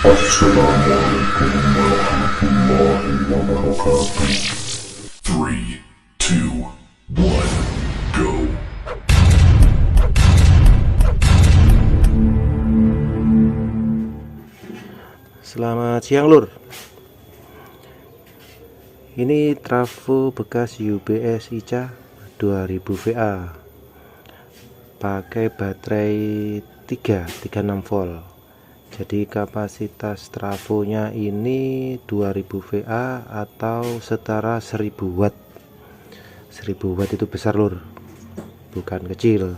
Assalamualaikum warahmatullahi wabarakatuh. 3, 2, 1, go. Selamat siang lur. Ini trafo bekas UPS ICA 2000 VA, pakai baterai 36 volt. Jadi kapasitas trafonya ini 2000 VA atau setara 1000 watt. 1000 watt itu besar lur, bukan kecil.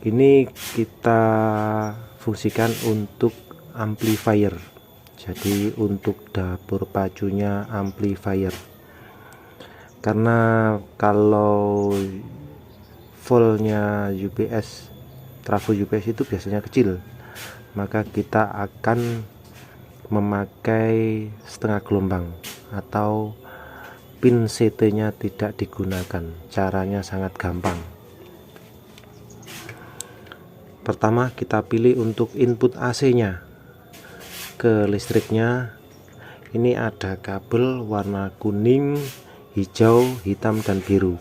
Ini kita fungsikan untuk amplifier. Jadi untuk dapur pacunya amplifier. Karena kalau voltnya UPS, trafo UPS itu biasanya kecil, maka kita akan memakai setengah gelombang atau pin CT nya tidak digunakan. Caranya sangat gampang. Pertama kita pilih untuk input AC nya ke listriknya. Ini ada kabel warna kuning, hijau, hitam, dan biru.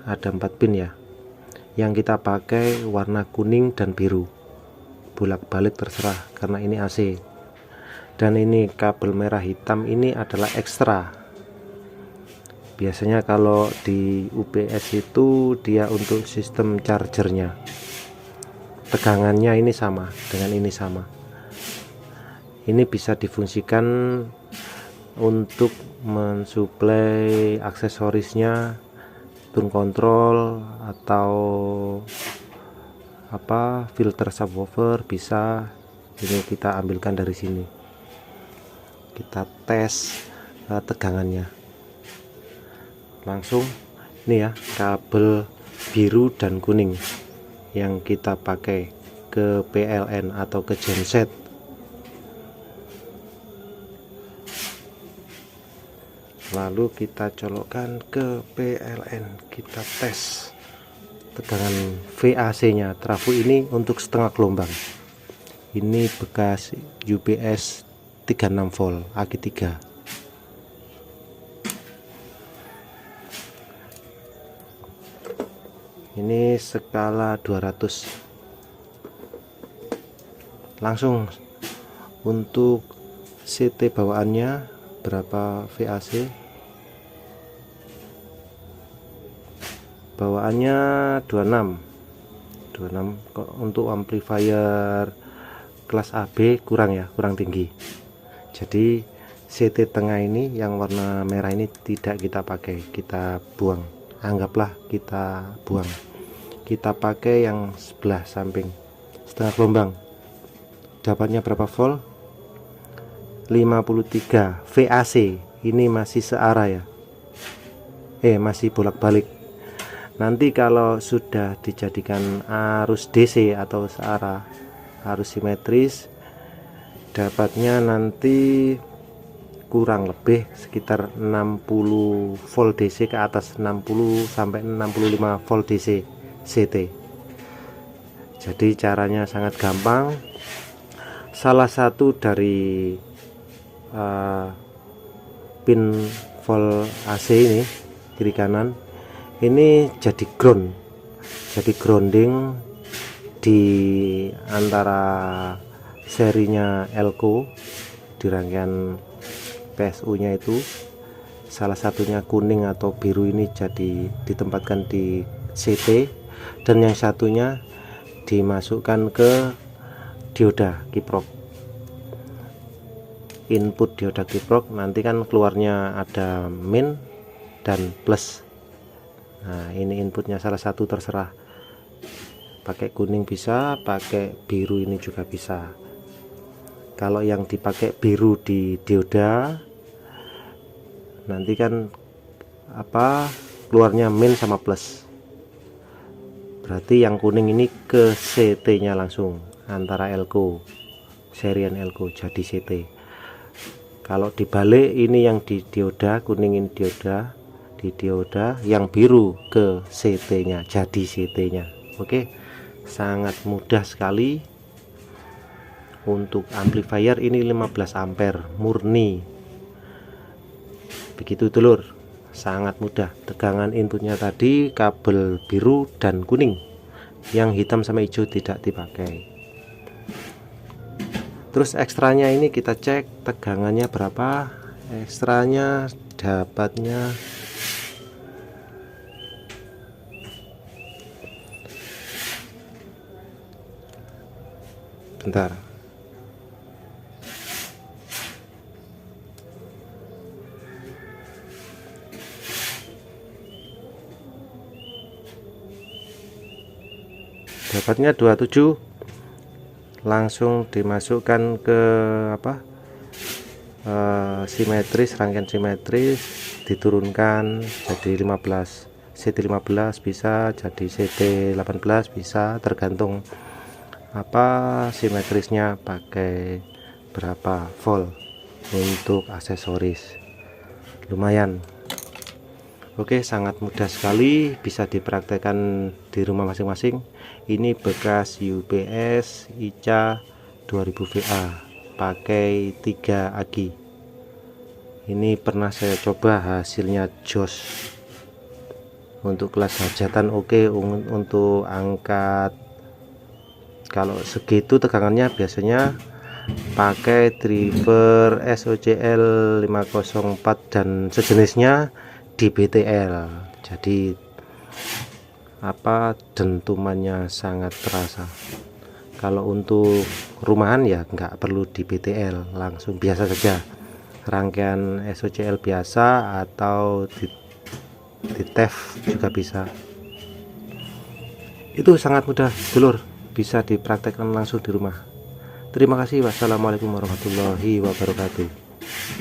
Ada 4 pin ya. Yang kita pakai warna kuning dan biru, bolak-balik terserah karena ini AC. Dan ini kabel merah hitam ini adalah ekstra. Biasanya kalau di UPS itu dia untuk sistem chargernya, tegangannya ini sama dengan ini sama. Ini bisa difungsikan untuk mensuplai aksesorisnya, tune control atau filter subwoofer bisa. Ini kita ambilkan dari sini, kita tes tegangannya langsung. Ini ya kabel biru dan kuning yang kita pakai ke PLN atau ke genset. Lalu kita colokkan ke PLN, kita tes tegangan VAC nya. Trafo ini untuk setengah gelombang. Ini bekas UPS 36 volt AG3. Ini skala 200. Langsung untuk CT bawaannya berapa VAC, bawaannya 26. Kok untuk amplifier kelas AB kurang ya, kurang tinggi. Jadi CT tengah ini yang warna merah ini tidak kita pakai, kita buang. Anggaplah kita buang, kita pakai yang sebelah samping setengah gelombang. Dapatnya berapa volt? 53 VAC. Ini masih searah ya, masih bolak-balik. Nanti kalau sudah dijadikan arus DC atau searah, arus simetris, dapatnya nanti kurang lebih sekitar 60 volt DC ke atas, 60 sampai 65 volt DC CT. Jadi caranya sangat gampang. Salah satu dari pin volt AC ini kiri kanan ini jadi ground, jadi grounding di antara serinya Elco di rangkaian PSU nya itu. Salah satunya kuning atau biru ini jadi ditempatkan di CT, dan yang satunya dimasukkan ke dioda kiprok. Input dioda kiprok nanti kan keluarnya ada min dan plus. Nah ini inputnya salah satu, terserah, pakai kuning bisa, pakai biru ini juga bisa. Kalau yang dipakai biru di dioda nanti kan keluarnya min sama plus, berarti yang kuning ini ke CT nya langsung antara Elco, serian Elco jadi CT. Kalau dibalik ini yang di dioda, kuningin dioda di dioda, yang biru ke CT nya jadi CT nya. Oke, sangat mudah sekali. Untuk amplifier ini 15 ampere murni, begitu dulur, sangat mudah. Tegangan inputnya tadi kabel biru dan kuning, yang hitam sama hijau tidak dipakai. Terus ekstranya ini kita cek tegangannya berapa. Ekstranya dapatnya bentar, dapatnya 27. Langsung dimasukkan ke simetris, rangkaian simetris, diturunkan jadi 15, CT15 bisa, jadi CT18 bisa, tergantung simetrisnya pakai berapa volt. Untuk aksesoris lumayan. Oke, sangat mudah sekali, bisa dipraktekkan di rumah masing-masing. Ini bekas UPS ICA 2000 VA pakai 3 aki. Ini pernah saya coba, hasilnya jos. Untuk kelas hajatan oke. Untuk angkat kalau segitu tegangannya biasanya pakai driver SOCL 504 dan sejenisnya di BTL. Jadi dentumannya sangat terasa. Kalau untuk rumahan ya nggak perlu di BTL, langsung biasa saja, rangkaian SOCL biasa atau di TEF juga bisa. Itu sangat mudah dulur, bisa dipraktekkan langsung di rumah. Terima kasih. Wassalamualaikum warahmatullahi wabarakatuh.